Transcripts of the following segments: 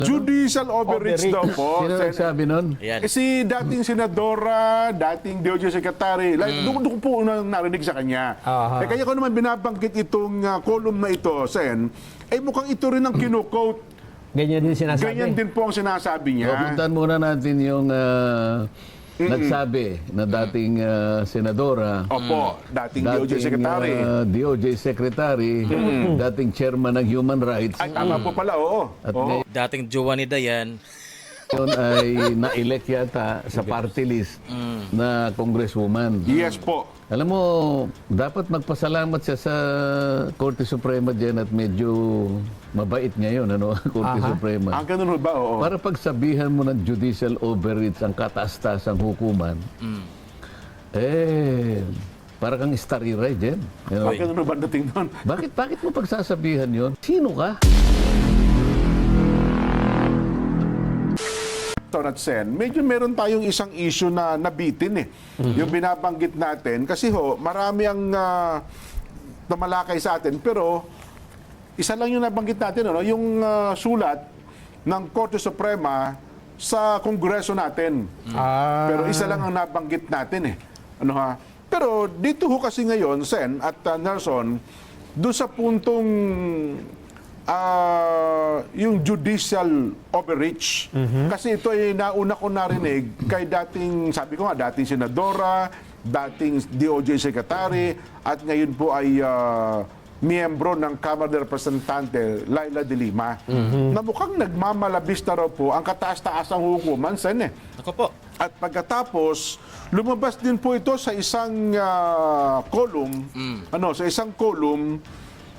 Judicial overreach daw po. Sino nagsabi nun? Ayan. Si dating senadora, dating DOJ secretary, doon ko po unang narinig sa kanya. Aha. Kaya ko naman binabanggit itong column na ito, Sen, mukhang ito rin ang kino-quote. Ganyan din sinasabi. Ganyan din po ang sinasabi niya. Puntahan muna natin yung nagsabi na dating senadora, Opo, dating DOJ secretary. DOJ secretary, dating chairman ng Human Rights. Ay, tama po pala, oo. At Oo. ngayon Dating jowa ni Dayan. ay na-elect yata sa party list na congresswoman. Yes po. Alam mo, dapat magpasalamat siya sa Korte Suprema dyan at medyo mabait ngayon, ano, Korte Suprema. Ang ganun ho ba? Oo. Para pagsabihan mo ng judicial overreach ang kataas-taasang hukuman, para kang starry ride yan. You know? Ang ganun ho ba dating doon? Bakit mo pagsasabihan yon? Sino ka? At Sen, medyo meron tayong isang issue na nabitin Yung binabanggit natin kasi marami ang namalakay sa atin pero isa lang yung nabanggit natin yung sulat ng Korte Suprema sa Kongreso natin. Pero isa lang ang nabanggit natin Ano ha? Pero dito kasi ngayon, Sen at Nelson, doon sa puntong yung judicial overreach. Kasi ito ay nauna ko narinig kay dating, sabi ko nga, dating senadora, dating DOJ secretary, at ngayon po ay miyembro ng Kamara de Representante, Laila de Lima, na mukhang nagmamalabis na raw po ang kataas-taasang hukuman, Sen Ako po. At pagkatapos, lumabas din po ito sa isang column, sa isang column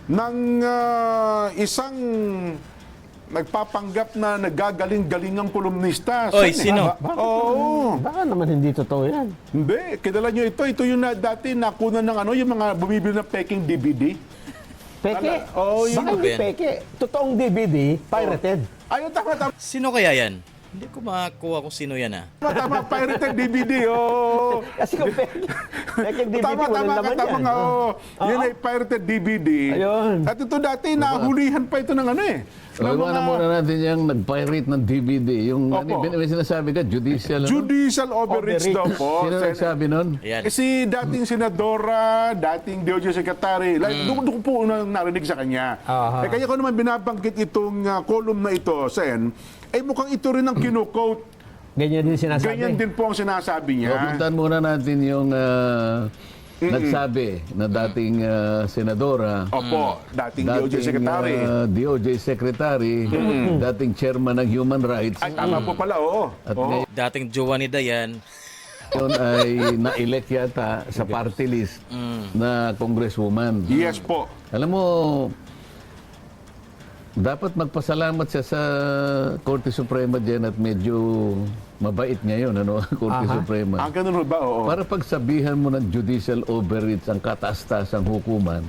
ng isang nagpapanggap na nagagaling-galingang kolumnista. Oy, Sen, sino? Oo. Baka naman hindi totoo yan. Hindi, kilala nyo ito. Ito yung dati nakuna ng yung mga bumibili ng peking DVD. Peke? Oo, yun. Baka hindi peke. Totoong DVD, pirated. Ayun, tama. Sino kaya yan? Hindi ko makakuha kung sino yan Tama, pirated DVD. Oo. Kasi kung peke DVD, Tama, walang laman tama yan. nga. Yun ay pirated DVD. Ayun. At ito dati, nahulihan pa ito ng Iwanan muna natin yung nag-pirate ng DVD. Yung Opo. may sinasabi ka, judicial. Judicial overreach daw po. Sino nagsabi nun? Ayan. Si dating senadora, dating DOJ secretary, doon ko po unang narinig sa kanya. Kaya ko naman binabanggit itong column na ito, Sen, mukhang ito rin ang kino-quote. Ganyan din sinasabi. Ganyan din po ang sinasabi niya. Puntahan muna natin yung nagsabi na dating senadora, Opo, dating DOJ secretary. DOJ secretary, dating chairman ng Human Rights. Ay, tama po pala, oo. At Oo. Dating jowa ni Dayan. ngayon ay na-elect yata sa party list na congresswoman. Yes po. Alam mo, dapat magpasalamat siya sa Korte Suprema dyan at medyo mabait ngayon, ano, Korte Suprema. Ang ganun ho ba? Oo. Para pagsabihan mo ng judicial overreach ang kataas-taasang hukuman,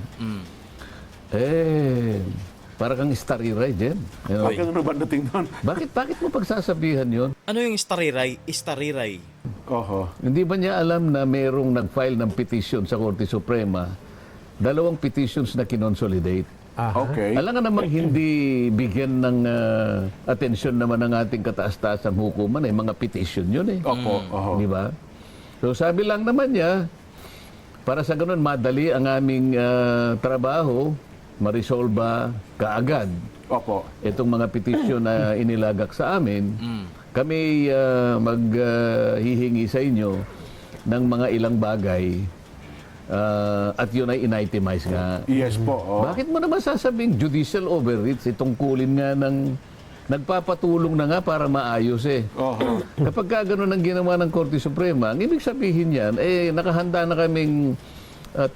para kang starry ride yan. You know? Ang ganun ho ba dating doon? Bakit mo pagsasabihan yon? Ano yung istariray? Istariray. Oho. Hindi ba niya alam na mayroong nag-file ng petition sa Korte Suprema, dalawang petitions na kinonsolidate? Okay. Alam nga namang hindi bigyan ng atensyon naman ng ating kataas-taasang hukuman, mga petition yun Opo. Oho. Di ba? So sabi lang naman niya, para sa ganun madali ang aming trabaho, marisolba kaagad Opo. itong mga petition na inilagak sa amin. Kami maghihingi sa inyo ng mga ilang bagay at yun ay in-itemize nga. Yes po. Oo. Bakit mo naman sasabing judicial overreach? Itong kulin nga ng nagpapatulong na nga para maayos Oho. Kapag ka ganun ang ginawa ng Korte Suprema, ang ibig sabihin yan, nakahanda na kaming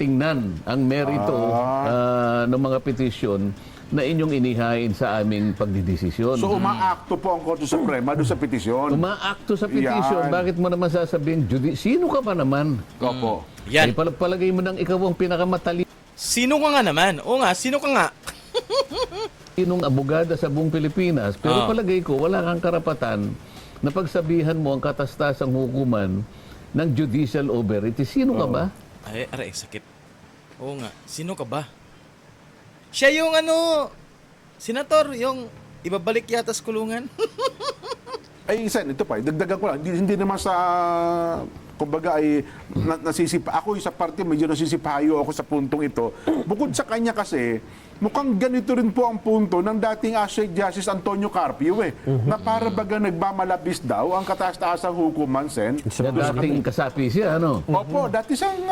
tingnan ang merito ng mga petisyon na inyong inihain sa aming pagdidesisyon. So umaakto po ang Korte Suprema doon sa petisyon. Umaakto sa petisyon, Yan. bakit mo naman sasabing, sino ka pa naman? Opo. Yan. Ay, palagay mo ng ikaw ang pinakamatali Sino ka nga naman? Oo nga, sino ka nga? sinong abogada sa buong Pilipinas, pero palagay ko, wala kang karapatan na pagsabihan mo ang katastasang hukuman ng judicial overreach. Sino ka ba? Ay, aray, sakit. Oo nga, sino ka ba? Siya yung senator, yung ibabalik yata sa kulungan. Ay, Sen, ito pa, dagdagan ko lang. Hindi naman sa, kumbaga ay, ako yung sa parte, medyo nasisipayo ako sa puntong ito. Bukod sa kanya kasi, mukhang ganito rin po ang punto ng dating Chief Justice Antonio Carpio na para baga nagmamalabis daw ang kataas-taasang hukuman, Sen. Na dating kasapi siya, ano? Opo, dati siyang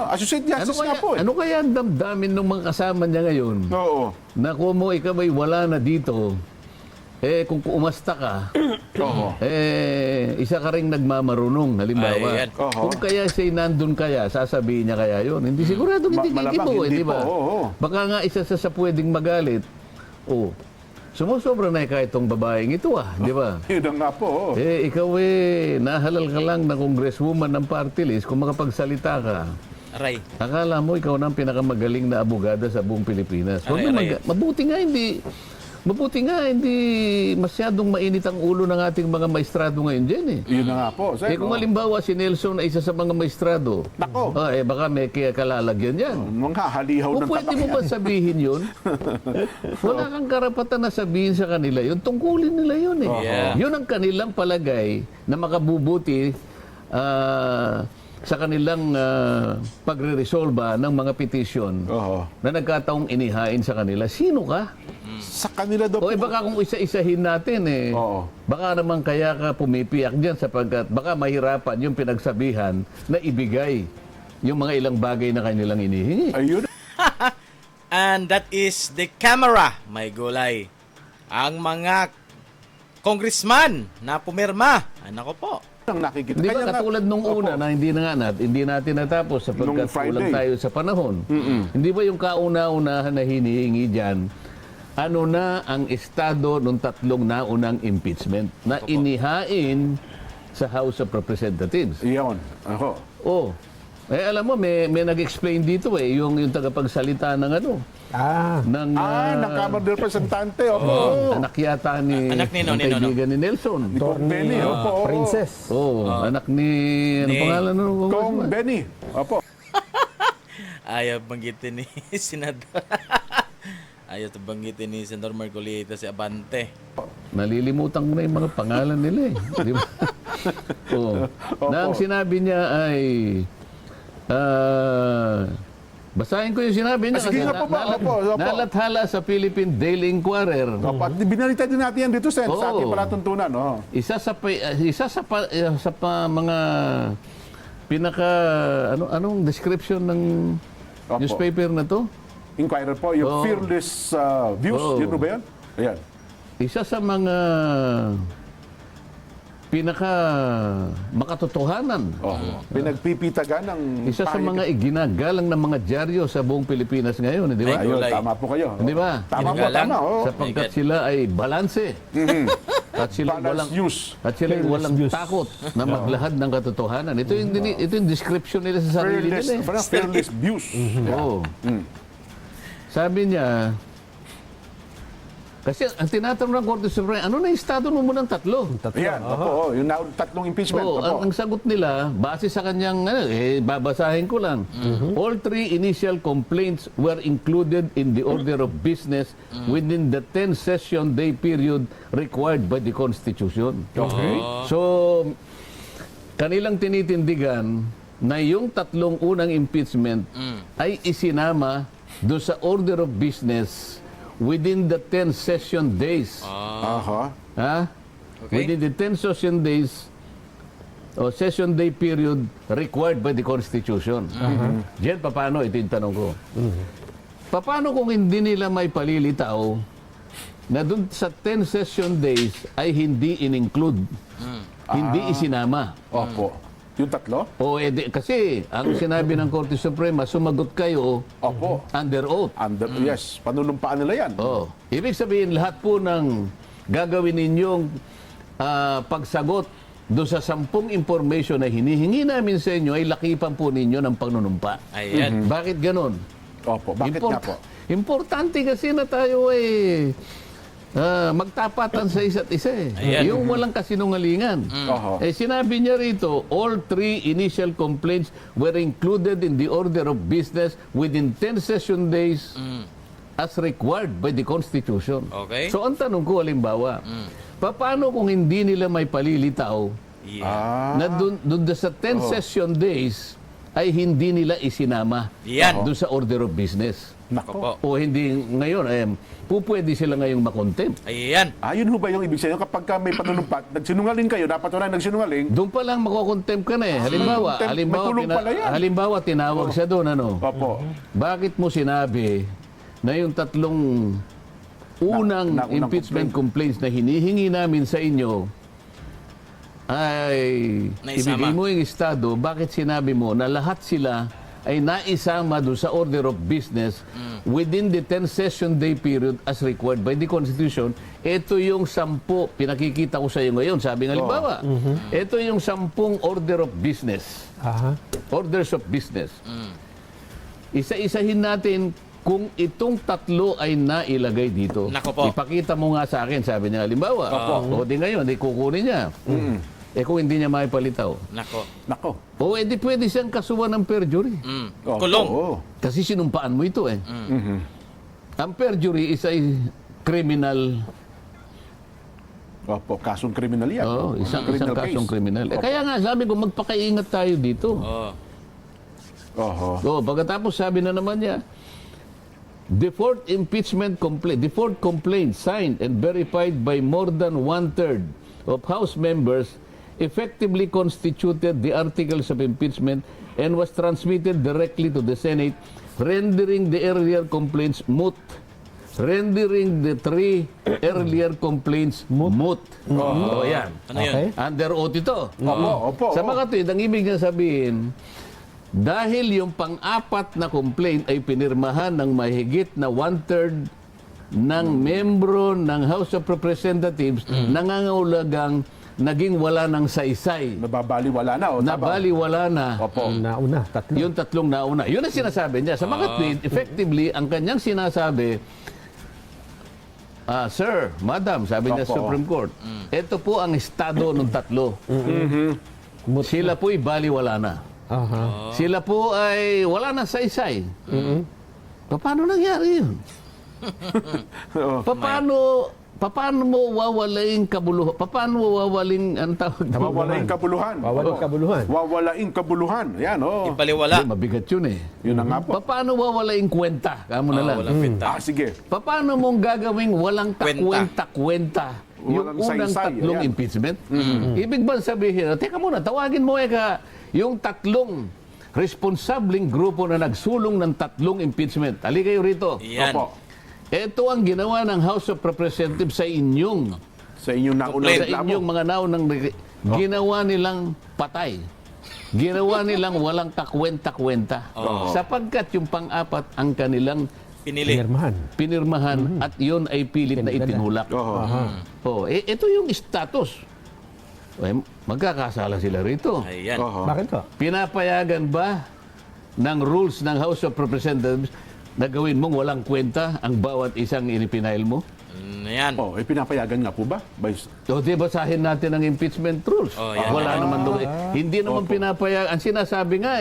Associate Justice nga po. Ano kaya ang damdamin ng mga kasama niya ngayon? Oo. Na kung mo ikaw ay wala na dito, kung umasta ka, Oo. isa ka ring nagmamarunong, halimbawa. Ayan. Oho. Kung kaya siya nandun kaya, sasabihin niya kaya yun. Hindi sigurado hindi Malamang gigibo, hindi di ba? po, oo. Baka nga isa sa pwedeng magalit. Sumusobra na kaya itong babaeng ito di ba? Yun na nga po. Ikaw nahalal ka lang na congresswoman ng party list kung makapagsalita ka. Aray. Akala mo ikaw na ang pinakamagaling na abogada sa buong Pilipinas. Huwag Aray, na aray. Mabuti nga hindi masyadong mainit ang ulo ng ating mga maestrado ngayon dyan Yun na nga po, Sen. kung halimbawa si Nelson ay isa sa mga maestrado, Nako. baka may kaya kalalagyan yan. Mga halihaw O ng pwede tatak mo ba yan. sabihin yun? Wala kang karapatan na sabihin sa kanila yun. Tungkulin nila yun Yeah. Yun ang kanilang palagay na makabubuti sa kanilang pagre-resolba ng mga petisyon Oo. na nagkataong inihain sa kanila. Sino ka? Sa kanila daw O po. baka kung isa-isahin natin Oo. baka naman kaya ka pumipiyak dyan sapagkat baka mahirapan yung pinagsabihan na ibigay yung mga ilang bagay na kanilang inihingi. Ayun. And that is the camera, may gulay. Ang mga congressman na pumirma. Nako po. Ang nakikita. Di ba Kaya nga- katulad nung una na hindi natin natapos sapagkat Nung Friday. kulang tayo sa panahon. Hindi ba yung kauna-unahan na hinihingi dyan, ano na ang estado ng tatlong naunang impeachment na inihain sa House of Representatives? Iyon. Ako. Alam mo, may nag-explain dito yung tagapagsalita ng ng ng Kamara de Representante. Opo. anak yata ni Anak ni ng kaibigan ni Nelson. Kong Benny. Opo. Princess. Anak ni ano Ni- pangalan nun? Kong Benny. Opo. Ayaw banggitin ni Senador. Ayaw banggitin ni Senador Marcolita si Abante. Nalilimutan ko na yung mga pangalan nila Di ba? Na ang sinabi niya ay basahin ko yung sinabi niya Sige nga po ba? Opo. nalathala sa Philippine Daily Inquirer. Opo. At binalita din natin yan dito, Sen, sa ating Oo. palatuntunan. Isa sa mga pinaka anong description ng Opo. newspaper na to? Inquirer po. Yung Oo. fearless views. Oo. Yun po ba yan? Ayan. Isa sa mga pinaka makatotohanan. Pinagpipitagan ng... Isa sa pahig- mga iginagalang ng mga dyaryo sa buong Pilipinas ngayon, di ba? Ay, Ayun, Gulay. tama po kayo. Di ba? Tama po, Ginagalang. tama. Oh. Sapagkat God. sila ay balanse. At sila Balance walang news. at sila walang takot na maglahad ng katotohanan. Ito yung description nila sa sarili Fearless, nila. parang fearless views. Oo. Sabi niya, kasi ang tinatanong ng Korte Suprema, ano na yung estado mo munang tatlo? Ayan, opo. Yung tatlong impeachment. Oo, Opo. ang sagot nila, base sa kanyang, babasahin ko lang. All three initial complaints were included in the order of business within the 10-session day period required by the Constitution. Okay. So, kanilang tinitindigan na yung tatlong unang impeachment ay isinama do sa order of business within the 10 session days. Aha. Ha? Okay. Within the 10 session days o session day period required by the Constitution. Diyan, paano? Ito yung tanong ko. Paano kung hindi nila may palilitaw na dun sa 10 session days ay hindi in-include, hindi isinama? Opo. Yung tatlo? Kasi ang sinabi ng Korte Suprema, sumagot kayo Opo. under oath. Yes, panunumpaan nila yan. Ibig sabihin, lahat po ng gagawin ninyong pagsagot do sa 10 information na hinihingi namin sa inyo ay lakipan po ninyo ng panunumpa. Ayan. Bakit ganon? Opo, bakit nga po? Importante kasi na tayo magtapatan sa isa't isa Ayan. Yung walang kasinungalingan. Oho. Sinabi niya rito, all three initial complaints were included in the order of business within 10 session days as required by the Constitution. Okay. So ang tanong ko, halimbawa, paano kung hindi nila may palilitaw Yeah. na doon sa 10 session days ay hindi nila isinama Yan. doon sa order of business? Opo. O hindi ngayon, pupwede sila ngayong makontempt. Ayan. Yun ho ba yung ibig sabihin? Kapag ka may panunumpat, nagsinungaling kayo, dapat wala nagsinungaling, Doon pa lang makokontempt ka na eh. Halimbawa, May tulong pala yan. halimbawa tinawag siya doon, ano? opo. Bakit mo sinabi na yung tatlong unang unang impeachment complaints na hinihingi namin sa inyo ay Naisama. ibigay mo yung estado, bakit sinabi mo na lahat sila ay naisama doon sa order of business within the 10 session day period as required by the Constitution? Ito yung 10, pinakikita ko sa iyo ngayon, sabi ng halimbawa, ito yung 10 order of business. Aha. Orders of business. Isa-isahin natin kung itong tatlo ay nailagay dito. Nako po. Ipakita mo nga sa akin, sabi niya, halimbawa. O di ngayon, di kukunin niya. Kung hindi niya maipalitaw. Nako. Nako. O edi pwede siyang kasuhan ng perjury. Opo, Kulong. oo. Kasi sinumpaan mo ito eh. Ang perjury is a criminal, Opo, kasong kriminal yan. isang Criminal kasong case. kriminal. Kaya nga sabi ko, magpakaingat tayo dito. Oh. Oho. Pagkatapos sabi na naman niya, the fourth complaint signed and verified by more than 1/3 of House members effectively constituted the articles of impeachment and was transmitted directly to the Senate, rendering the earlier complaints moot. Rendering the 3 earlier complaints moot. Yan. Ano yun? Okay. Under oath ito. Opo. Sa mga tuwid, ang ibig niya sabihin, dahil yung pang-apat na complaint ay pinirmahan ng mahigit na 1/3 ng membro ng House of Representatives, nangangahulugang naging wala ng saysay. Nababaliwala na. O, tama. Nabaliwala na. Opo. Nauna, tatlo. Yung tatlong nauna. Yun ang sinasabi niya. Sa mga tweet, effectively, ang kanyang sinasabi, Sir, Madam, sabi niya sa Opo. Supreme Court, ito po ang estado ng tatlo. Sila po'y baliwala na. Aha. Sila po ay wala na saysay. Paano nangyari yun? Paano mo wawalaing kabuluhan? Paano mo wawaling ang tawag? Wawalaing kabuluhan. Wawalang Oo. kabuluhan. Wawalaing kabuluhan. Yan, oh. Ipaliwala. Mabigat yun eh. Yun na nga po. Paano wawalaing kwenta? Kamo na lang. Walang pinta. Sige. Paano mong gagawing walang Kwenta. kwenta yung Walang unang saysay, tatlong ayan. impeachment? Ibig ba sabihin, teka muna, tawagin mo yung tatlong responsableng grupo na nagsulong ng tatlong impeachment. Ali kayo rito. Yan. Opo. Ito ang ginawa ng House of Representatives sa inyong Sa inyong naunang sa reklamo. inyong mga naunang ginawa nilang patay. Ginawa nilang walang kakwenta-kwenta. Sapagkat yung pang-apat ang kanilang Pinili. pinirmahan at yun ay pilit na itinulak. Oho. Ito yung status. Magkakasala sila rito. Ayan. Oho. Bakit to? Pinapayagan ba ng rules ng House of Representatives na gawin mong walang kwenta ang bawat isang inipinail mo? Ayan. Oh, pinapayagan nga po ba? O di basahin natin ang impeachment rules. Oh, yan. Wala naman doon. Hindi naman pinapayagan. Ang sinasabi nga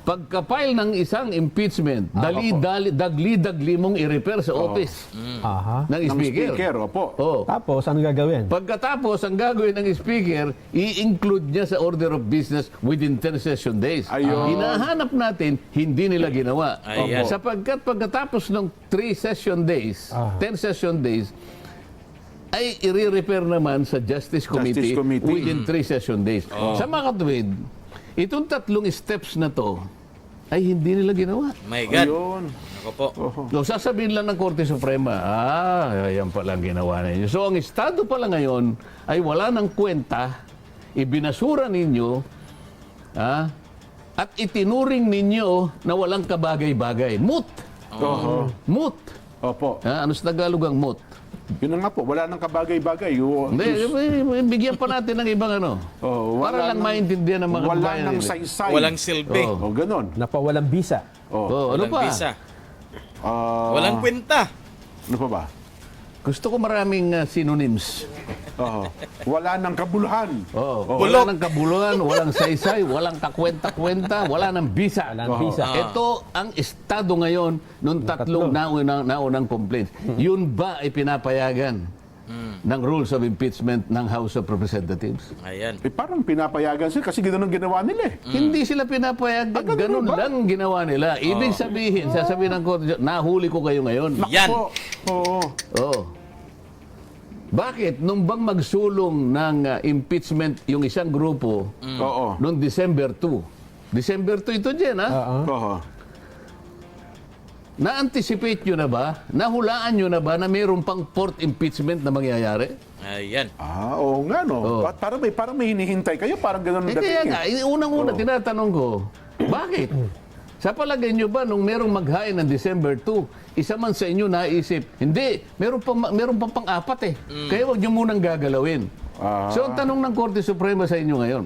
pagka-file ng isang impeachment, dagli-dagli mong i-repair sa office Aha. ng Ng speaker. speaker, opo. Oh. Tapos, ano gagawin? Pagkatapos, ang gagawin ng speaker, i-include niya sa order of business within 10 session days. Ayun. Hinahanap natin, hindi nila ginawa. Ayan. Sapagkat pagkatapos ng 3 session days, 10 session days, ay i-repair naman sa Justice Committee, Committee. within 3 session days. Sa mga katuwid, itong tatlong steps na to ay hindi nila ginawa. My God. Ayun. Ako po. So, sasabihin lang ng Korte Suprema, yan pala ang ginawa ninyo. So, ang Estado pala ngayon ay wala ng kwenta, ibinasura ninyo, at itinuring ninyo na walang kabagay-bagay. Moot! Oho. Moot! Opo. Ano sa Tagalog ang moot? Yun na nga po. Wala nang kabagay-bagay. Hindi, bigyan pa natin ng ibang ano. Para lang maintindihan ng mga Wala kabayan nang nila. saysay. Walang silbi. O, ganon. Napawalang bisa. Ano Walang pa? visa. Ah, Walang kwenta. Ano pa ba? Gusto ko maraming synonyms. Oo. Wala nang kabuluhan. Oh, Bulok. wala ng kabuluhan, walang saysay, walang kakwenta-kwenta, wala ng bisa. Walang visa. Ito ang estado ngayon nung tatlong naunang complaints. Yun ba ay pinapayagan ng rules of impeachment ng House of Representatives? Ayan. Parang pinapayagan sila kasi gano'n ang ginawa nila eh. Hindi sila pinapayagan. ganun Ganun ba? lang ginawa nila. Ibig sabihin, sasabihin ng korte, nahuli ko kayo ngayon. Yan. Nako. Oo. Oo. Bakit? Nung bang magsulong ng impeachment yung isang grupo Oo. noong December 2? December 2 ito dyan, ha? Oo. Na-anticipate nyo na ba? Nahulaan nyo na ba na mayroon pang fourth impeachment na mangyayari? Ayan. Oo nga no. Oo. Parang may hinihintay kayo, parang gano'n ang Kaya dating nga, eh. unang-una tinatanong ko, bakit? Sa palagay nyo ba, nung merong maghain ng December 2, isa man sa inyo naisip, hindi, meron pa pang-apat eh. Kaya huwag nyo munang gagalawin. Ah. So, ang tanong ng Korte Suprema sa inyo ngayon,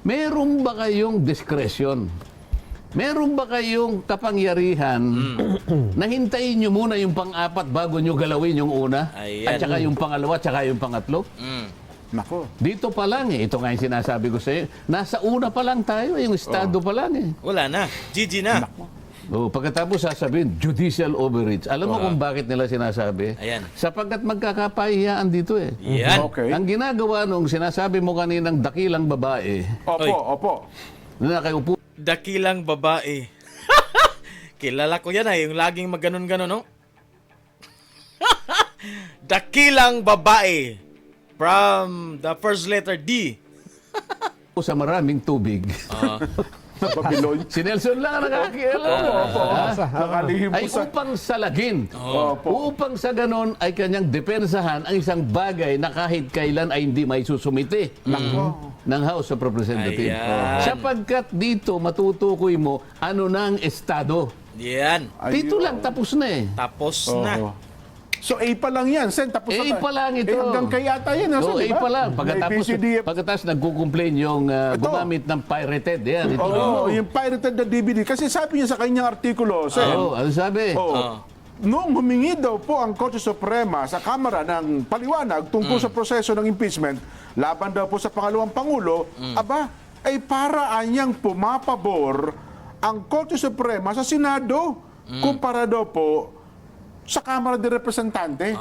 meron ba kayong discretion? Meron ba kayong kapangyarihan na hintayin nyo muna yung pang-apat bago nyo galawin yung una? Ayan. At saka yung pangalawa, at saka yung pangatlo? Nako. Dito pa lang eh. Ito nga yung sinasabi ko sa iyo. Nasa una pa lang tayo, yung estado pa lang eh. Wala na. GG na. Pagkatapos sasabihin, judicial overreach. Alam mo kung bakit nila sinasabi? Ayan. Sapagkat magkakapahiyaan dito eh. Yan. Okay. Ang ginagawa nung sinasabi mo kaninang dakilang babae Opo, Oy. opo. na nakaupo Dakilang babae. Kilala ko yan yung laging maganon-ganon, no? Dakilang babae. From the first letter D. sa maraming tubig. Sa Babylon. Si Nelson lang ang nakakialam. Nakalihim po Ay sa... upang salagin. Opo. Upang sa ganon ay kanyang depensahan ang isang bagay na kahit kailan ay hindi may susumite ng House of Representatives. Ayan. Sapagkat dito matutukoy mo ano na ang estado. Yan. Dito lang tapos na eh. Tapos Oo. na. So A pa lang yan, Sen. Tapos A na- pa lang ito. Hanggang kay yata yan. So, di A ba? pa lang. May PCDF. Pagkatapos nagkukomplain yung gumamit ng pirated. Yan, ito. Oo, yung pirated na DVD. Kasi sabi niya sa kanyang artikulo, Sen. Oo, ano sabi? Noong humingi daw po ang Korte Suprema sa Kamara ng paliwanag tungkol sa proseso ng impeachment, laban daw po sa pangalawang Pangulo, aba, ay para anyang pumapabor ang Korte Suprema sa Senado kumpara daw po sa Kamara de Representante.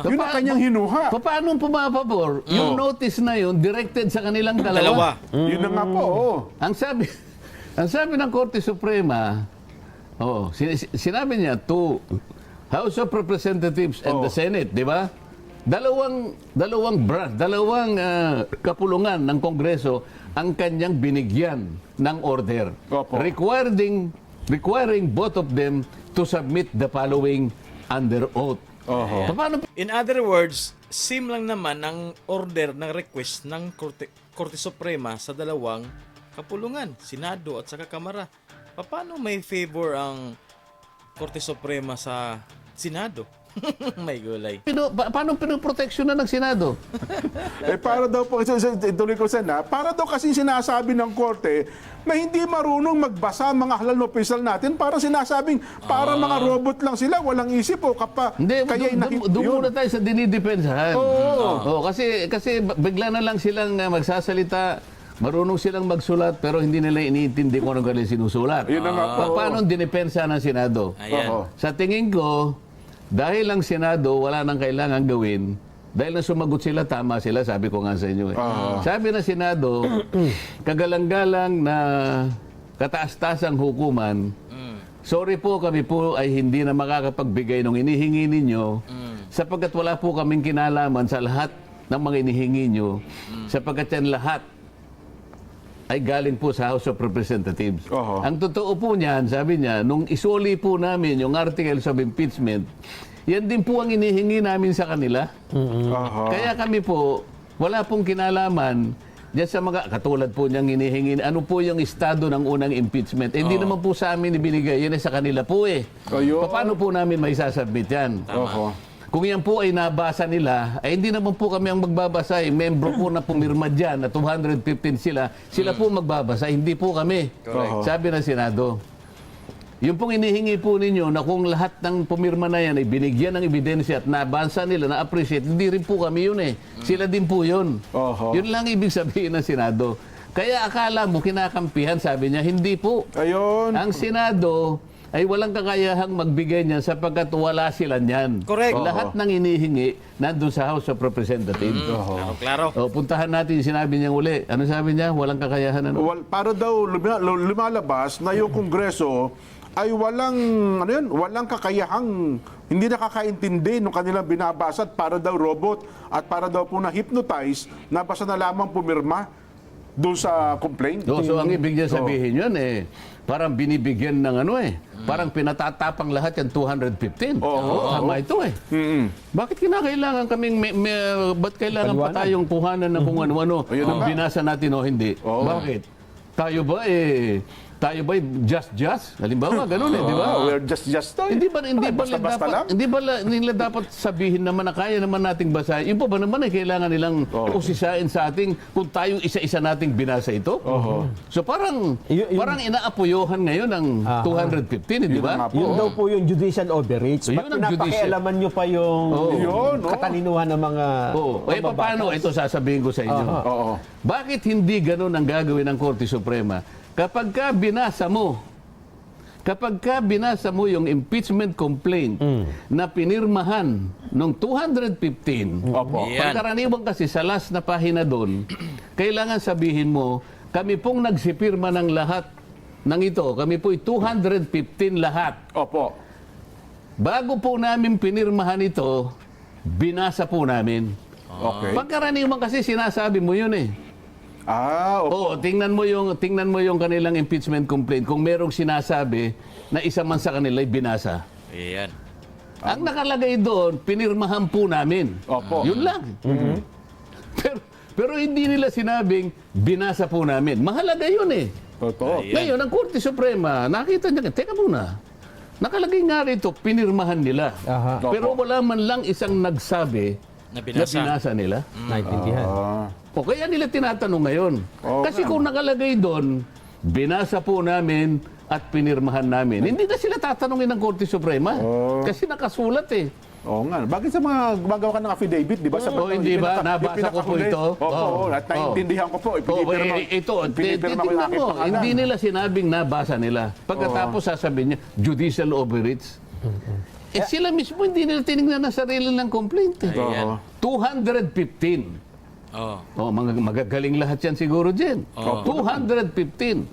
Yun ang kanyang hinuha. Paano pumapabor? Yung notice na yun, directed sa kanilang dalawa. Yun na nga po, oo. Ang sabi ng Korte Suprema, sinabi niya to House of Representatives and the Senate, di ba? Dalawang kapulungan ng Kongreso ang kanyang binigyan ng order Opo. requiring both of them to submit the following under oath. Paano In other words, same lang naman ang order ng request ng Korte Suprema sa dalawang kapulungan, Senado at saka Kamara. Paano may favor ang Korte Suprema sa Senado? May gulay. paano pinoproteksyonan ng Senado? Para daw po, ituloy ko sana, para daw kasi sinasabi ng Korte na hindi marunong magbasa ang mga halal na opisyal natin para sinasabing para mga robot lang sila, walang isip o Hindi, kaya doon muna tayo sa dinidepensahan. Oo, kasi bigla na lang silang magsasalita, marunong silang magsulat pero hindi nila iniintindi kung anong kanilang sinusulat. Yun na nga po. Paano ang dinipensa ng Senado? Ayan. Sa tingin ko, dahil ang Senado wala nang kailangan gawin, dahil na sumagot sila, tama sila, sabi ko nga sa inyo. Sabi ng Senado, kagalang-galang na kataas-tasang hukuman, sorry po, kami po ay hindi na makakapagbigay ng inihingi ninyo sapagkat wala po kaming kinalaman sa lahat ng mga inihingi nyo sapagkat yan lahat ay galing po sa House of Representatives. Ang totoo po niyan, sabi niya, nung isuli po namin yung articles of impeachment, yan din po ang inihingi namin sa kanila. Kaya kami po, wala pong kinalaman diyan sa mga, katulad po niyang inihingi, ano po yung estado ng unang impeachment. Hindi naman po sa amin ibinigay, yan ay sa kanila po eh. Paano po namin may sasubmit yan? Kung yan po ay nabasa nila, ay hindi naman po kami ang magbabasa. Membro po na pumirma dyan, na 215 sila po magbabasa, hindi po kami. Sabi ng Senado. Yung pong inihingi po ninyo na kung lahat ng pumirma na yan ay binigyan ng ebidensya at nabasa nila, na-appreciate, hindi rin po kami yun eh. Sila din po yun. Oho. Yun lang ibig sabihin ng Senado. Kaya akala mo kinakampihan, sabi niya, hindi po. Ayun. Ang Senado ay walang kakayahang magbigay niyan sapagkat wala sila niyan. Correct. Lahat ng inihingi nandun sa House of Representatives. Klaro. O, puntahan natin yung sinabi niya uli. Ano sabi niya? Walang kakayahan. Ano? Para daw lumalabas na yung Kongreso ay walang kakayahang, hindi nakakaintindi ng kanilang binabasa at para daw robot at para daw po na-hypnotize na basta na lamang pumirma doon sa complaint. So ang ibig niya sabihin yun parang binibigyan ng parang pinatatapang lahat yan 215. Tama ito Bakit kinakailangan kaming, ba't kailangan pa tayong kuhanan ng kung ano-ano kung binasa natin o hindi? Bakit? Tayo ba just? Halimbawa, ganun di ba? We're just to. Hindi ba Basta-basta lang? nila dapat sabihin naman na kaya naman nating basahin? Yung pa ba naman kailangan nilang usisain sa ating kung tayong isa-isa nating binasa ito? So parang inaapuyohan ngayon ng 215, di ba? Yun daw po yung judicial overreach. So, Ba't yun ang pinapakialaman nyo pa yung katalinuhan ng mga paano? Ito sasabihin ko sa inyo. Bakit hindi ganun ang gagawin ng Korte Suprema? Kapag ka binasa mo yung impeachment complaint na pinirmahan noong 215, pagkaraniwan kasi sa last na pahina doon, kailangan sabihin mo, kami pong nagsipirma ng lahat ng ito. Kami po'y 215 lahat. Opo. Bago po namin pinirmahan ito, binasa po namin. Okay. Pagkaraniwan kasi sinasabi mo yun Opo. tingnan mo yung kanilang impeachment complaint kung merong sinasabi na isa man sa kanila ay binasa. Ayan. Ang nakalagay doon, pinirmahan po namin. Opo. Yun lang. Pero hindi nila sinabing binasa po namin. Mahalaga yun Totoo. Ngayon, ang Korte Suprema, nakita niya, teka muna, nakalagay nga rito, pinirmahan nila. Aha. Pero wala man lang isang nagsabi Na na binasa nila. naintindihan. O kaya nila tinatanong ngayon. Kasi kung nakalagay doon, binasa po namin at pinirmahan namin. Hindi na sila tatanungin ng Korte Suprema. Kasi nakasulat Oo nga. Bakit sa mga gumagawa ka ng affidavit, di ba? hindi ba? Nabasa ko po ito. Opo. At naiintindihan ko po. Ito, pinipirma ko yung tingnan aking mo, pangalan. hindi nila sinabing nabasa nila. Pagkatapos sasabihin niya, judicial overreach. Sila mismo hindi nila tinignan na sarili ng complaint. Ayan. 215. Magagaling lahat yan siguro dyan. 215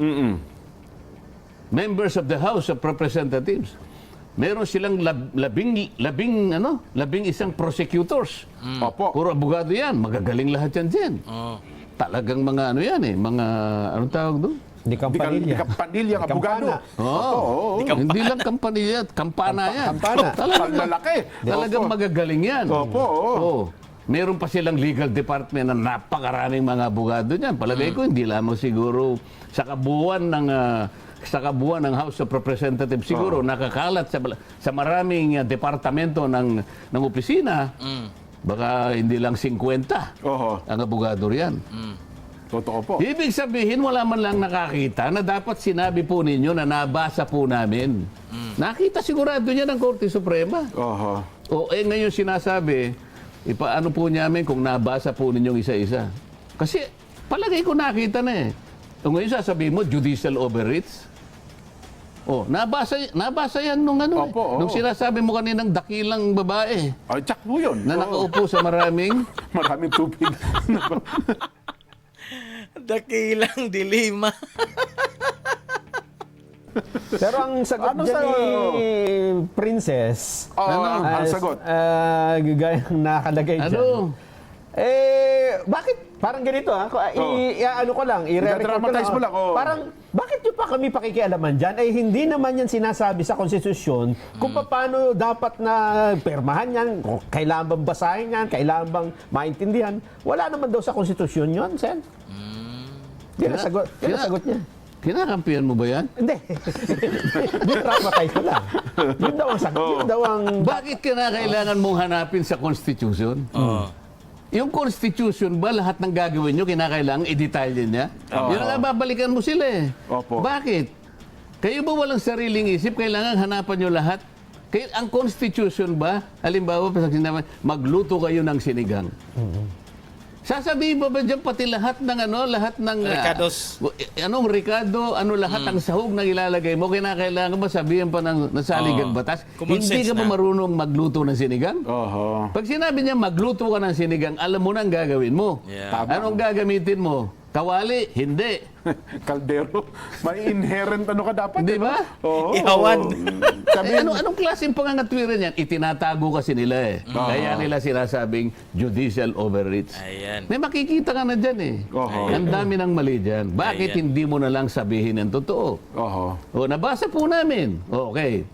members of the House of Representatives. Meron silang labing isang prosecutors. Opo. Puro abogado yan. Magagaling lahat yan dyan. Talagang mga mga anong tawag doon? Di Campanilla. Di Campanilla, abogado. Hindi lang kampanilya, kampana yan. Kampana. Lalaki. Talagang magagaling yan. Opo. Meron pa silang legal department na napakaraming mga abogado niyan. Palagay ko hindi lamang siguro sa kabuuan ng House of Representatives siguro nakakalat sa maraming departamento ng opisina. Baka hindi lang 50 ang abogado riyan. Totoo po. Ibig sabihin, wala man lang nakakita na dapat sinabi po ninyo na nabasa po namin. Nakita sigurado niya ng Korte Suprema. Ngayon sinasabi, ipaano po namin kung nabasa po ninyong isa-isa. Kasi palagay ko nakita na ngayon sasabihin mo, judicial overreach. Nabasa yan nung nung sinasabi mo kaninang dakilang babae. Ay, tsak po yun. Na nakaupo sa maraming tubig. Dakilang dilema. Pero ang sagot dyan ni Princess, Ang sagot. gaya ng nakalagay dyan. Bakit? Parang ganito ano ko lang, i-record ko lang. Idadramatize mo lang, Parang, bakit nyo pa kami pakikialaman dyan? Hindi naman yan sinasabi sa konstitusyon kung paano dapat na permahan yan, kung kailangan bang basahin yan, kailangan bang maintindihan. Wala naman daw sa konstitusyon yun, Sen. Yan ang sagot niya. Kinakampihan mo ba yan? Hindi. Dramatize ko lang. Yun daw ang sagot. Yun daw ang... Bakit kinakailangan mong hanapin sa Constitution? Yung Constitution ba, lahat ng gagawin nyo, kinakailangan i-detail niya? Yun ang babalikan mo sila Opo. Bakit? Kayo ba walang sariling isip? Kailangan hanapan nyo lahat? Kaya ang Constitution ba, halimbawa, pag sinabi, magluto kayo ng sinigang. Sasabihin ba dyan pati lahat ng lahat ng Ricados. anong Ricardo, lahat ang sahog na ilalagay mo, kinakailangan ba sabihin pa ng saligang batas? Common Hindi sense ka ba na. marunong magluto ng sinigang? Oho. Pag sinabi niya magluto ka ng sinigang, alam mo na ang gagawin mo. Yeah. Tama. Anong gagamitin mo? Kawali? Hindi. Kaldero. May inherent ka dapat. Di ba? Oo. Ihawan. Anong klaseng pangangatwiran yan? Itinatago kasi nila eh. Kaya nila sinasabing judicial overreach. Ayan. May makikita ka na dyan eh. Oho. Ang dami ng mali dyan. Bakit Ayan. hindi mo na lang sabihin ang totoo? Oho. O, nabasa po namin. Okay.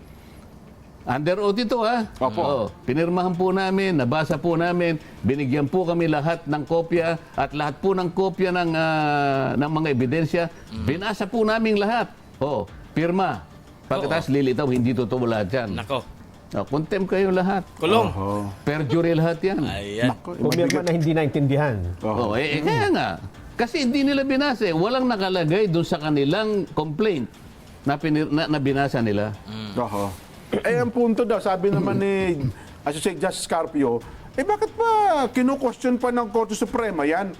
Under oath ito ha. Opo. O, pinirmahan po namin, nabasa po namin, binigyan po kami lahat ng kopya at lahat po ng kopya ng mga ebidensya, binasa po namin lahat. O, pirma. Pagkatapos lilitaw, hindi totoo lahat yan. Nako. O, contempt kayo lahat. Kulong. Oho. Perjury lahat yan. Ayan. Nako, Pumirma na hindi naintindihan. O, kaya nga. Kasi hindi nila binasa. Walang nakalagay doon sa kanilang complaint na binasa nila. Oho. Ang punto daw, sabi naman ni Associate Justice Carpio, bakit ba kinu-question pa ng Korte Suprema yan?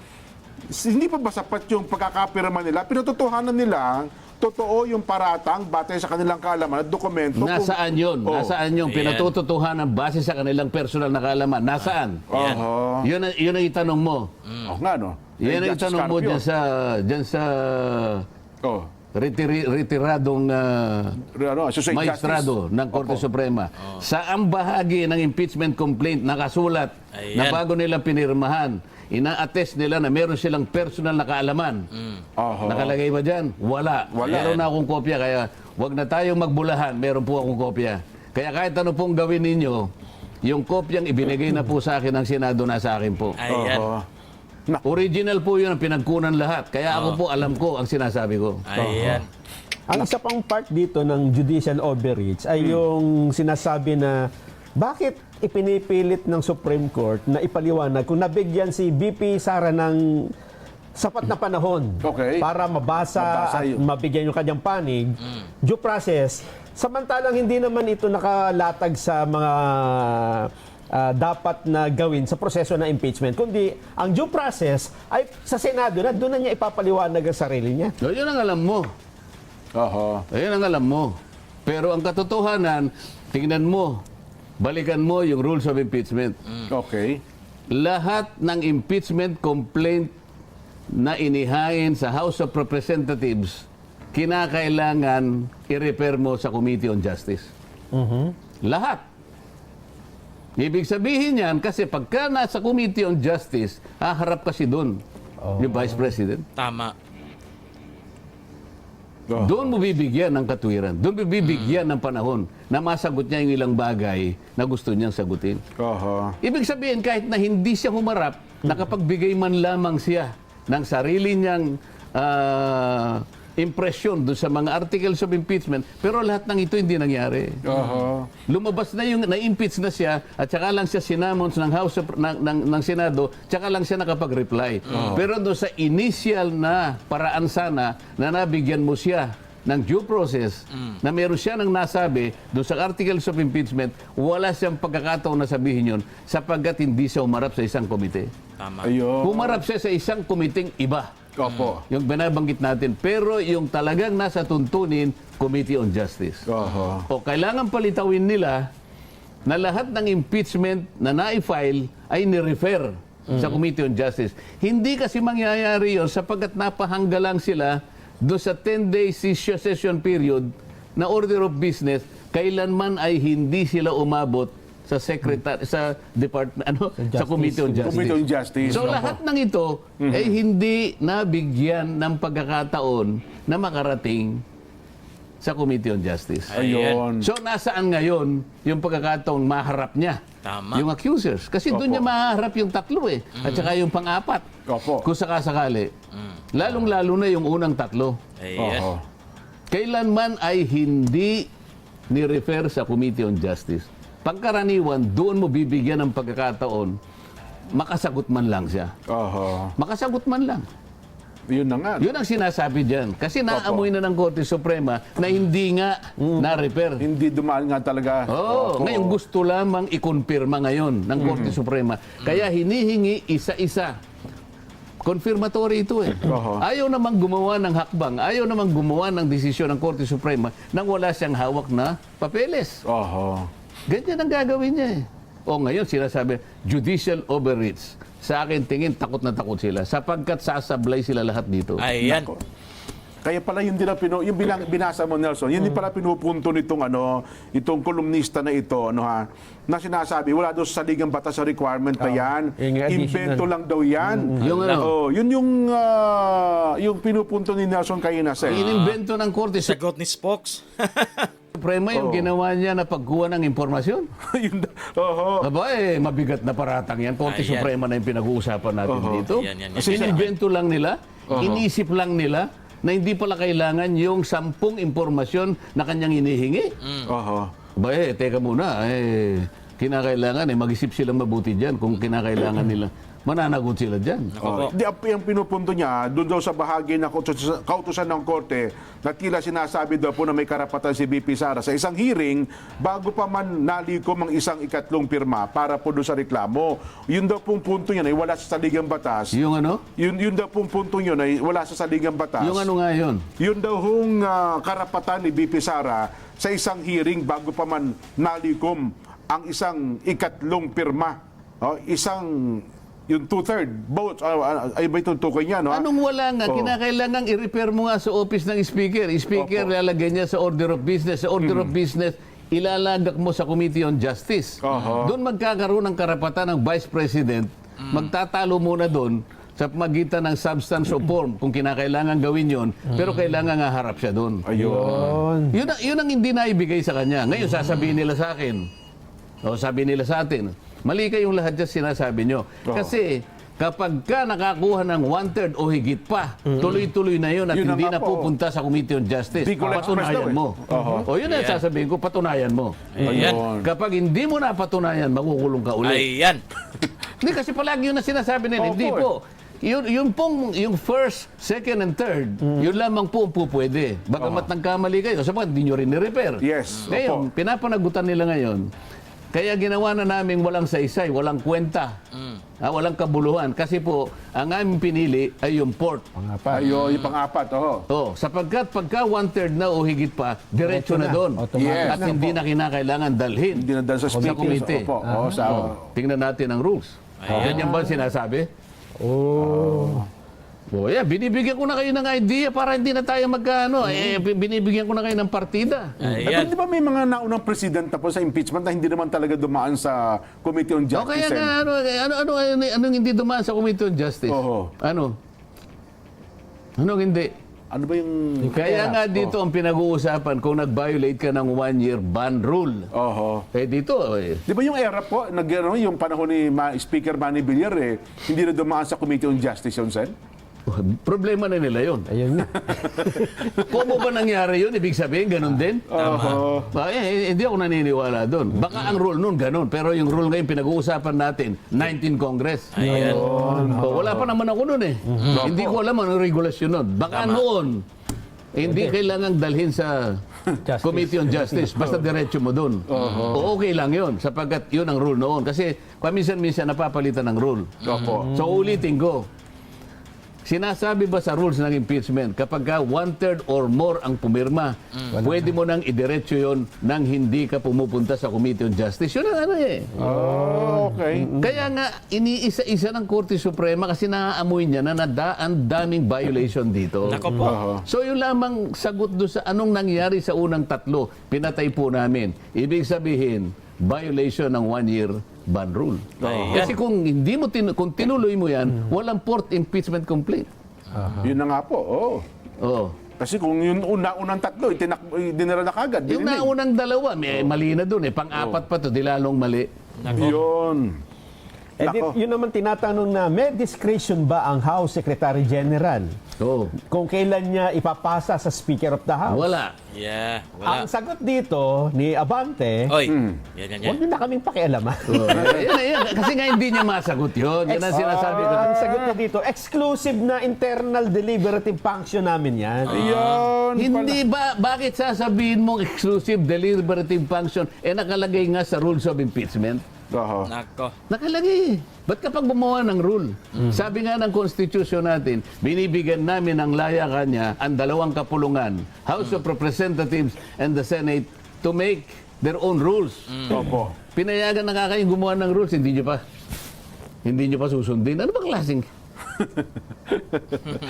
Hindi pa ba sapat yung pagkakapirma nila? Pinatotohanan nila, totoo yung paratang batay sa kanilang kaalaman at dokumento. Nasaan yun? Oh. Nasaan yung Ayan. pinatututuhanan base sa kanilang personal na kaalaman? Nasaan? Oho. Yun ang itanong mo. Oo nga, no? Yan ang Justice itanong mo Carpio. dyan sa Oh. retiradong Associate maestrado Justice. ng Korte Opo. Suprema. Saan bahagi ng impeachment complaint nakasulat Ayan. na bago nila pinirmahan, ina-attest nila na meron silang personal na kaalaman. Oho. Nakalagay ba dyan? Wala. Meron na akong kopya, kaya wag na tayong magbulahan. Meron po akong kopya. Kaya kahit ano pong gawin ninyo, yung kopyang ibinigay na po sa akin ng Senado na sa akin po. Ayan. Oho. Original po yun, ang pinagkunan lahat. Kaya ako po alam ko ang sinasabi ko. Ayan. Ang isa pang part dito ng judicial overreach ay yung sinasabi na bakit ipinipilit ng Supreme Court na ipaliwanag kung nabigyan si BP Sara ng sapat na panahon Okay. para mabasa at yun. mabigyan yung kanyang panig, due process, samantalang hindi naman ito nakalatag sa mga dapat na gawin sa proseso ng impeachment, kundi ang due process ay sa Senado na doon na niya ipapaliwanag ang sarili niya. So, yun ang alam mo. Oho. Ayun ang alam mo. Pero ang katotohanan, tingnan mo, balikan mo yung rules of impeachment. Okay. Lahat ng impeachment complaint na inihain sa House of Representatives, kinakailangan i-refer mo sa Committee on Justice. Lahat. Ibig sabihin yan, kasi pagka nasa Committee on Justice, haharap kasi doon yung Vice President. Tama. Doon mo bibigyan ng katwiran. Doon mo bibigyan ng panahon na masagot niya yung ilang bagay na gusto niyang sagutin. Oho. Ibig sabihin, kahit na hindi siya humarap, nakapagbigay man lamang siya ng sarili niyang impresyon doon sa mga articles of impeachment, pero lahat ng ito hindi nangyari. Oho. Lumabas na yung na-impeach na siya at saka lang siya sinamons ng House of, ng Senado, saka lang siya nakapag-reply. Pero doon sa initial na paraan sana na nabigyan mo siya ng due process, na meron siya nang nasabi doon sa articles of impeachment, wala siyang pagkakataon na sabihin yun sapagkat hindi siya umarap sa isang komite. Tama. Ayun. Humarap siya sa isang komiteng iba. Opo. Yung binabanggit natin. Pero yung talagang nasa tuntunin, Committee on Justice. Oho. O kailangan palitawin nila na lahat ng impeachment na na-file ay ni-refer sa Committee on Justice. Hindi kasi mangyayari yun sapagkat napahangga lang sila doon sa 10-day session period na order of business, kailanman ay hindi sila umabot sa secretary sa department sa Committee on Justice. Committee on Justice. So Opo. lahat ng ito ay hindi nabigyan ng pagkakataon na makarating sa Committee on Justice. Ayun. So nasaan ngayon yung pagkakataon maharap niya? Tama. Yung accusers. Kasi doon Opo. niya maharap yung tatlo eh. At saka yung pang-apat. Opo. Kung sakasakali. Lalong-lalo na yung unang tatlo. Ayan. Oho. Kailanman ay hindi ni-refer sa Committee on Justice. Pagkaraniwan, doon mo bibigyan ng pagkakataon, makasagot man lang siya. Oho. Makasagot man lang. Yun na nga. Yun ang sinasabi dyan. Kasi naamoy na ng Korte Suprema na hindi nga na-repair. Hindi dumaan nga talaga. Oo, ngayon gusto lamang ikumpirma ngayon ng Korte Suprema. Kaya hinihingi isa-isa. Confirmatory ito eh. Oho. Ayaw namang gumawa ng hakbang, ayaw namang gumawa ng desisyon ng Korte Suprema nang wala siyang hawak na papeles. Oho. Ganyan ang gagawin niya eh. O ngayon sinasabi, judicial overreach. Sa akin tingin, takot na takot sila sapagkat sasablay sila lahat dito. Ayan. Nako. Kaya pala yun din ang yung binasa mo, Nelson, yun din pala pinupunto nitong itong kolumnista na ito, na sinasabi, wala daw sa saligang batas sa requirement na yan. Yung additional. Invento lang daw yan. Yung ano? Oo, yun yung pinupunto ni Nelson Cayinas. Inimbento ng Korte Sagot ni Spokes. Suprema yung ginawa niya na pagkuha ng impormasyon. Yun, oho. Aba mabigat na paratang yan. Korte Ayan. Suprema na yung pinag-uusapan natin dito. Yan. Inimbento lang nila, inisip lang nila na hindi pala kailangan yung 10 impormasyon na kanyang inihingi. Oho. Ba teka muna, kinakailangan mag-isip silang mabuti dyan kung kinakailangan nila. Mananagot sila dyan. Oh, di, ang pinupunto niya, doon daw sa bahagi na kautusan ng korte, na tila sinasabi daw po na may karapatan si BP Sara sa isang hearing bago pa man nalikom ang isang ikatlong pirma para po doon sa reklamo. Yun daw pong punto niya ay wala sa saligang batas. Yung ano? Yun daw pong punto niya ay wala sa saligang batas. Yung ano nga yun? Yun daw hong karapatan ni BP Sara sa isang hearing bago pa man nalikom ang isang ikatlong pirma. Isang yung 2/3 votes, ay ba itong tukoy niya, no? Anong wala nga? Kinakailangan i-repair mo nga sa office ng speaker. Speaker, lalagay niya sa order of business. Sa order of business, ilalagak mo sa Committee on Justice. Doon magkakaroon ng karapatan ng Vice President. Magtatalo muna doon sa magitan ng substance o form kung kinakailangan gawin yon, pero kailangan nga harap siya doon. Ayun. Yun ang hindi naibigay sa kanya. Ngayon, sasabihin nila sa akin, o sabi nila sa atin, mali kayong lahat dyan sinasabi nyo. Kasi kapag ka nakakuha ng 1/3 o higit pa, tuloy-tuloy na yun at Yun na hindi nga na po. pupunta sa Committee on Justice. Bicol Express daw Patunayan eh. mo. O yun ang Ayan. sasabihin ko, patunayan mo. Ayan. Kapag hindi mo na patunayan, makukulong ka ulit. Ayan. Hindi kasi palagi yun na sinasabi nila. Opo, Hindi po. Yung first, second, and third, yun lamang po ang pupwede. Bagamat nagkamali kayo, sabagat hindi nyo rin ni-repair. Yes, Ngayon, pinapanagutan nila ngayon, kaya ginawa na namin walang saysay, walang kwenta, walang kabuluhan. Kasi po, ang aming pinili ay yung port. Ayun, yung pang-apat, Sapagkat pagka 1/3 na o higit pa, diretso na doon. Yes. At hindi na kinakailangan dalhin. Hindi na dahil sa speakers. committee. Opo. Tingnan natin ang rules. Ayan. Ganyan ba ang sinasabi? Binibigyan ko na kayo ng idea para hindi na tayo magkano. Binibigyan ko na kayo ng partida. Ayan. Di ba may mga naunang president na po sa impeachment na hindi naman talaga dumaan sa Committee on O Justice? kaya nga, anong hindi dumaan sa Committee on Justice? Oho. Ano? Anong hindi? Ano ba yung... Kaya nga dito ang pinag-uusapan kung nag-violate ka ng 1-year ban rule. Oho. Dito, Di ba yung era po, yung panahon ni Speaker Manny Villar, hindi na dumaan sa Committee on Justice yun, Sen? problema na nila yun. Ayun nga. Kung mo ba nangyari yun, ibig sabihin, ganun din? Oho. Hindi ako naniniwala doon. Baka ang rule noon ganun. Pero yung rule ngayon pinag-uusapan natin, 19 Congress. Ayan. Wala pa naman ako noon eh. Hindi ko alam anong regulasyon noon. Baka noon, hindi kailangang dalhin sa Committee on Justice. Basta diretso mo doon. Okay lang yun. Sapagkat yun ang rule noon. Kasi paminsan-minsan napapalitan ng rule. Opo. So ulitin ko. Sinasabi ba sa rules ng impeachment, kapag ka 1/3 or more ang pumirma, pwede mo nang idiretso yon nang hindi ka pumupunta sa Committee on Justice. Yun ang ano eh. Okay. Kaya nga, iniisa-isa ng Korte Suprema kasi naaamoy niya na ang daming violation dito. Nako po. So yun lamang sagot doon sa anong nangyari sa unang tatlo, pinatay po namin. Ibig sabihin, violation ng 1-year ban rule. Ayan. Kasi kung hindi mo kung tinuloy mo yan, walang fourth impeachment complaint. Yun na nga po, Oh. Kasi kung yung unang tatlo, dinara na kagad. Yung dinilig. naunang dalawa, may mali na doon eh. Pang-apat pa to, di lalong mali. Nako. Yun. Nako. Yun naman tinatanong na, may discretion ba ang House Secretary General Oo. kung kailan niya ipapasa sa Speaker of the House? Wala. Yeah, Ang wala. sagot dito ni Abante, Oy, yan. huwag niyo na kaming pakialaman. Oo. Yan. Kasi nga hindi niya masagot yun. Yan ang sinasabi ko. Ang sagot niya dito, exclusive na internal deliberative function namin yan. Ayun. Hindi ba, bakit sasabihin mong exclusive deliberative function nakalagay nga sa rules of impeachment? Oho. Nako. Nakalagay. Ba't kapag gumawa ng rule? Sabi nga ng Constitution natin, binibigyan namin ng layakan niya ang dalawang kapulungan, House of Representatives and the Senate, to make their own rules. Opo. Pinayagan na nga kayong gumawa ng rules, hindi nyo pa susundin. Ano ba klaseng?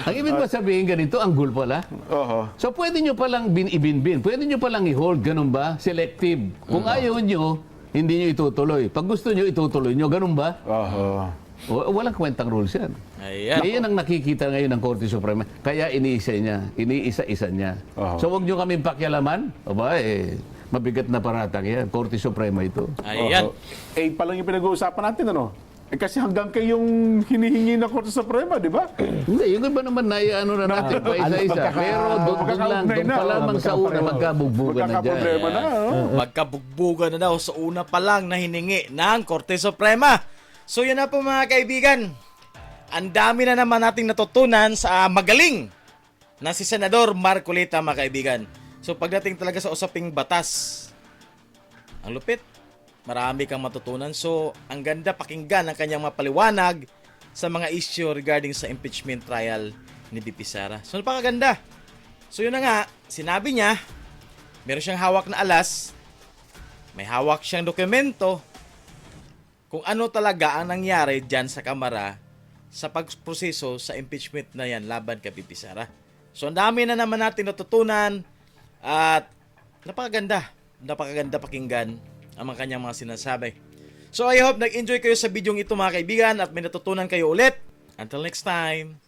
Ang ibig ba sabihin ganito, ang goal pala? Oho. So pwede nyo palang ibinbin, pwede nyo palang i-hold, ganun ba? Selective. Kung ayaw nyo, hindi nyo itutuloy. Pag gusto nyo, itutuloy nyo, ganun ba? Oho. Walang kwentang rules yan. Ayan. Yan ang nakikita ngayon ng Korte Suprema. Kaya iniisa-isa niya. Oo. So huwag nyo kaming pakialaman. Aba, mabigat na paratang yan. Korte Suprema ito. Ayan. Oho. Pa lang yung pinag-uusapan natin, ano? Kasi hanggang kayong hinihingi ng Korte Suprema, di ba? Hindi, yung iba naman na natin pa isa-isa. Pero doon pa lamang sa una, magkabugbugan na dyan. Magkakaproblema na, oh. Magkabugbugan na daw sa una pa lang na hiningi ng Korte Suprema. So yan na po mga kaibigan. Ang dami na naman nating natutunan sa magaling na si Senador Marcolita mga kaibigan. So pagdating talaga sa usaping batas, ang lupit. Marami kang matutunan. So ang ganda pakinggan ang kanyang mapaliwanag sa mga issue regarding sa impeachment trial ni BP Sara. So napakaganda. So yun na nga, sinabi niya, meron siyang hawak na alas, may hawak siyang dokumento, kung ano talaga ang nangyari dyan sa Kamara sa pagproseso sa impeachment na yan laban kay BP Sara. So ang dami na naman natin natutunan at napakaganda pakinggan ang mga kanyang mga sinasabi. So I hope nag-enjoy kayo sa bidyong ito mga kaibigan at may natutunan kayo ulit. Until next time.